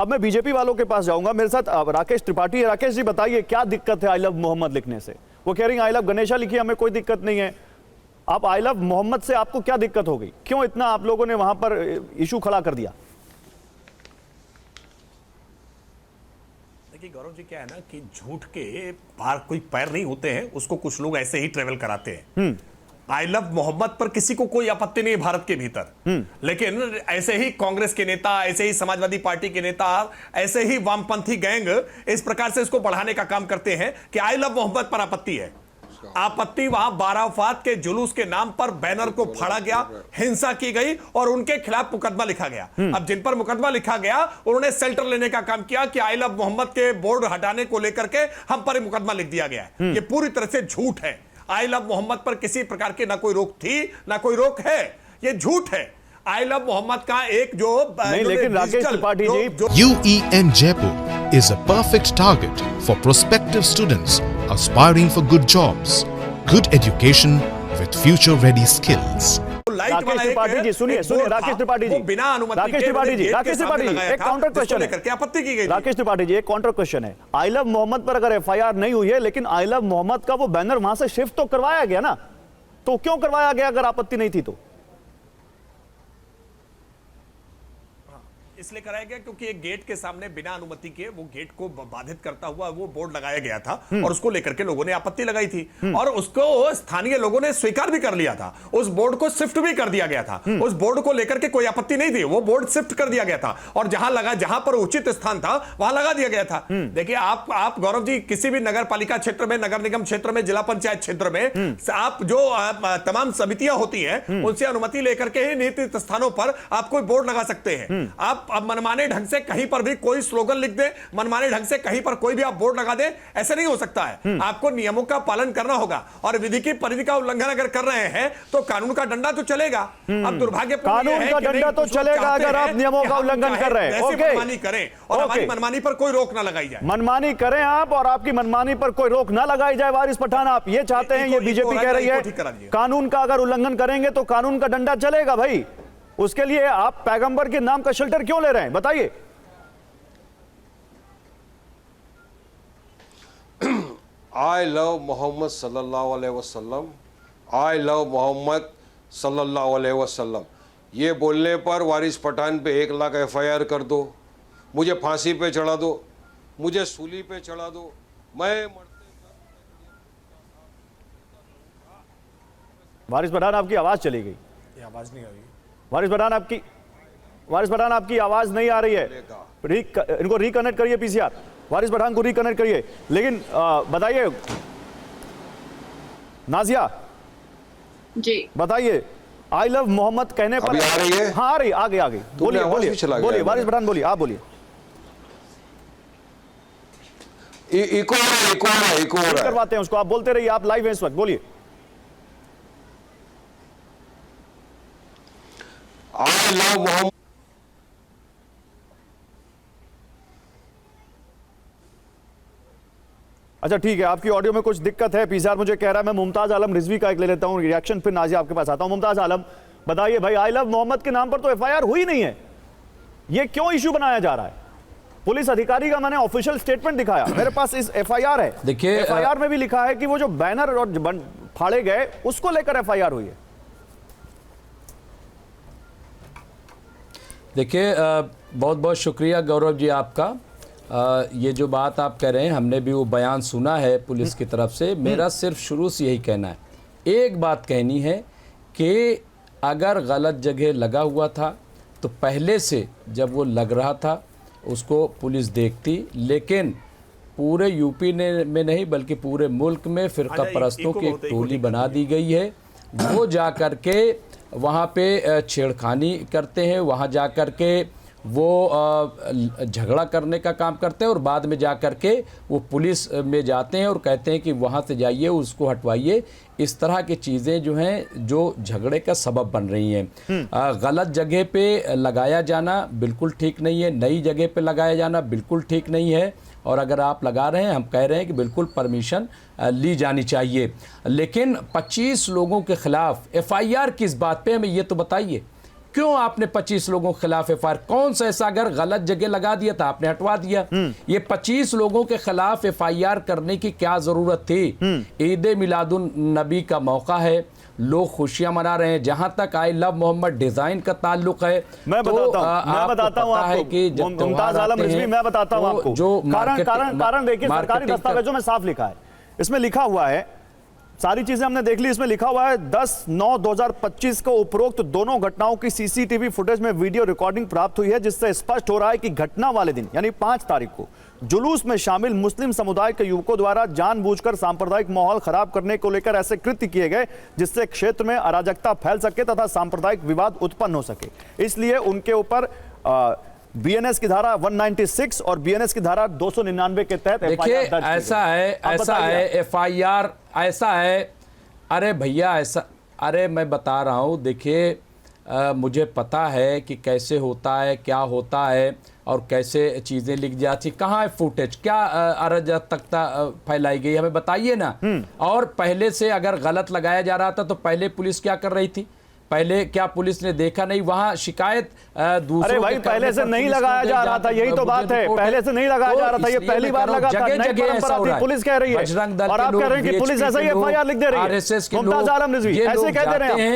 अब मैं बीजेपी वालों के पास जाऊंगा, मेरे साथ राकेश त्रिपाठी है। राकेश जी बताइए क्या दिक्कत है आई लव मोहम्मद लिखने से? वो कह रही हैं आई लव गणेशा लिखी, हमें कोई दिक्कत नहीं है। आप आई लव मोहम्मद से आपको क्या दिक्कत हो गई? क्यों इतना आप लोगों ने वहां पर इशू खड़ा कर दिया? देखिए गौरव जी, क्या है ना कि झूठ के बाहर कोई पैर नहीं होते हैं, उसको कुछ लोग ऐसे ही ट्रेवल कराते हैं। आई लव मोहम्मद पर किसी को कोई आपत्ति नहीं है भारत के भीतर, लेकिन ऐसे ही कांग्रेस के नेता, ऐसे ही समाजवादी पार्टी के नेता, ऐसे ही वामपंथी गैंग इस प्रकार से इसको बढ़ाने का काम करते हैं कि आई लव मोहम्मद पर आपत्ति है। आपत्ति वहां बाराफात के जुलूस के नाम पर बैनर को फाड़ा गया, हिंसा की गई और उनके खिलाफ मुकदमा लिखा गया। अब जिन पर मुकदमा लिखा गया उन्होंने शेल्टर लेने का काम किया कि आई लव मोहम्मद के बोर्ड हटाने को लेकर के हम पर मुकदमा लिख दिया गया है। ये पूरी तरह से झूठ है। आई लव मोहम्मद पर किसी प्रकार की ना कोई रोक थी ना कोई रोक है, ये झूठ है। आई लव मोहम्मद का एक जो नहीं, लेकिन Rakesh Tripathi ji, UEN Jaipur is a perfect target for prospective students aspiring for good jobs, good education with future-ready skills. Rakesh Tripathi ji सुनिए, राकेश त्रिपाठी जी, बिना अनुमति राकेश त्रिपाठी जी, एक काउंटर क्वेश्चन है करके आपत्ति की गई। राकेश त्रिपाठी जी, एक काउंटर क्वेश्चन है। आई लव मोहम्मद पर अगर FIR नहीं हुई है, लेकिन आई लव मोहम्मद का वो बैनर वहां से शिफ्ट तो करवाया गया ना, तो क्यों करवाया गया अगर आपत्ति नहीं थी तो? इसलिए कराया गया क्योंकि एक गेट के सामने बिना अनुमति के वो गेट को बाधित करता हुआ वो बोर्ड लगाया गया था और उसको लेकर के लोगों ने आपत्ति लगाई थी और उसको स्थानीय लोगों ने स्वीकार भी कर लिया था। उस बोर्ड को शिफ्ट भी कर दिया गया था। उस बोर्ड को लेकर के कोई आपत्ति नहीं थी, वो बोर्ड शिफ्ट कर दिया गया था और जहां पर उचित स्थान था वहां लगा दिया गया था। देखिए आप गौरव जी, किसी भी नगर पालिका क्षेत्र में, नगर निगम क्षेत्र में, जिला पंचायत क्षेत्र में आप जो तमाम समितियां होती हैं उनसे अनुमति लेकर के ही नियत स्थानों पर आप कोई बोर्ड लगा सकते हैं। आप अब मनमाने ढंग से कहीं पर भी कोई स्लोगन लिख दे, मनमाने ढंग से कहीं पर कोई भी आप बोर्ड लगा दे, ऐसे नहीं हो सकता है। आपको नियमों का पालन करना होगा और विधि की परिधि का उल्लंघन अगर कर रहे हैं तो कानून का डंडा तो चलेगा। अब दुर्भाग्यपूर्ण कानून का डंडा तो चलेगा अगर आप नियमों का उल्लंघन कर रहे हैं। मनमानी करें और हमारी मनमानी पर कोई रोक ना लगाई जाए। मनमानी करें आप और आपकी मनमानी पर कोई रोक ना लगाई जाए। वारिस पठान, आप ये चाहते हैं, ये बीजेपी कह रही है कानून का अगर उल्लंघन करेंगे तो कानून का डंडा चलेगा। भाई उसके लिए आप पैगंबर के नाम का शेल्टर क्यों ले रहे हैं, बताइए। आई लव मोहम्मद सल्लल्लाहु अलैहि वसल्लम, आई लव मोहम्मद सल्लल्लाहु अलैहि वसल्लम, ये बोलने पर वारिस पठान पे 1 लाख FIR कर दो, मुझे फांसी पे चढ़ा दो, मुझे सूली पे चढ़ा दो, मैं वारिस पठान आपकी आवाज चली गई। आवाज नहीं आ रही वारिस पठान आपकी आवाज नहीं आ रही है। इनको रिकनेक्ट करिए PCR, वारिस पठान को रिकनेक्ट करिए। लेकिन बताइए नाजिया जी, बताइए आई लव मोहम्मद कहने पर आ रही है? हाँ आ रही, आ गई। बोलिए वारिस पठान बोलिए, आप बोलिए। इको करवाते हैं उसको, आप बोलते रहिए, आप लाइव हैं इस वक्त, बोलिए। आई लव मोहम्मद, अच्छा ठीक है, आपकी ऑडियो में कुछ दिक्कत है। PCR मुझे कह रहा है। मैं मुमताज आलम रिजवी का एक ले लेता हूं रिएक्शन, फिर नाजिया आपके पास आता हूं। मुमताज आलम बताइए भाई, आई लव मोहम्मद के नाम पर तो FIR हुई नहीं है, ये क्यों इशू बनाया जा रहा है? पुलिस अधिकारी का मैंने ऑफिशियल स्टेटमेंट दिखाया, मेरे पास इस FIR है। देखिए FIR में भी लिखा है कि वो जो बैनर और फाड़े गए उसको लेकर FIR हुई है। देखिए बहुत बहुत शुक्रिया गौरव जी आपका। ये जो बात आप कह रहे हैं, हमने भी वो बयान सुना है पुलिस की तरफ से। मेरा सिर्फ शुरू से यही कहना है, एक बात कहनी है कि अगर गलत जगह लगा हुआ था तो पहले से जब वो लग रहा था उसको पुलिस देखती, लेकिन पूरे यूपी में नहीं बल्कि पूरे मुल्क में फ़िरका परस्तों की एक टोली बना दी गई है। वो जा कर के वहाँ पे छेड़खानी करते हैं, वहाँ जा कर के वो झगड़ा करने का काम करते हैं और बाद में जा कर के वो पुलिस में जाते हैं और कहते हैं कि वहाँ से जाइए, उसको हटवाइए। इस तरह की चीज़ें जो हैं जो झगड़े का सबब बन रही हैं। गलत जगह पे लगाया जाना बिल्कुल ठीक नहीं है, नई जगह पे लगाया जाना बिल्कुल ठीक नहीं है। और अगर आप लगा रहे हैं, हम कह रहे हैं कि बिल्कुल परमिशन ली जानी चाहिए। लेकिन 25 लोगों के ख़िलाफ़ FIR किस बात पे, हमें ये तो बताइए। क्यों आपने 25 लोगों के खिलाफ एफआईआर, कौन सा ऐसा अगर गलत जगह लगा दिया था आपने हटवा दिया। ये 25 लोगों के खिलाफ एफआईआर करने की क्या जरूरत थी। ईद मिलादुन नबी का मौका है, लोग खुशियां मना रहे हैं। जहां तक आई लव मोहम्मद डिजाइन का ताल्लुक है, मैं बताता हूं आपको कि मुमताज आलम रिजवी, मैं बताता हूं आपको जो कारण देखिए, सरकारी दस्तावेजों में साफ लिखा है, इसमें लिखा हुआ है, सारी चीजें हमने देख ली, इसमें लिखा हुआ है 10/9/2025 को उपरोक्त दोनों घटनाओं की सीसीटीवी फुटेज में वीडियो रिकॉर्डिंग प्राप्त हुई है, जिससे स्पष्ट हो रहा है कि घटना वाले दिन यानी 5 तारीख को जुलूस में शामिल मुस्लिम समुदाय के युवकों द्वारा जानबूझकर सांप्रदायिक माहौल खराब करने को लेकर ऐसे कृत्य किए गए जिससे क्षेत्र में अराजकता फैल सके तथा सांप्रदायिक विवाद उत्पन्न हो सके। इसलिए उनके ऊपर बीएनएस की धारा 196 और बीएनएस की धारा 299 के तहत देखिए ऐसा है एफआईआर ऐसा है। अरे भैया ऐसा, अरे मैं बता रहा हूँ, देखिए मुझे पता है कि कैसे होता है, क्या होता है और कैसे चीज़ें लिख जाती, कहाँ है फुटेज, क्या अराजकता फैलाई गई, हमें बताइए ना। और पहले से अगर गलत लगाया जा रहा था तो पहले पुलिस क्या कर रही थी, पहले क्या पुलिस ने देखा नहीं, वहां शिकायत दूसरों। अरे भाई पहले से नहीं लगाया जा रहा था, यही तो बात है, पहले से नहीं लगाया जा रहा था, ये पहली बार लगा था, नई परंपरा थी, पुलिस कह रही है और आप कह रहे हैं कि पुलिस ऐसा ही एफआईआर लिख दे रही है। मुमताज आलम रिजवी ऐसे कहते रहे हैं।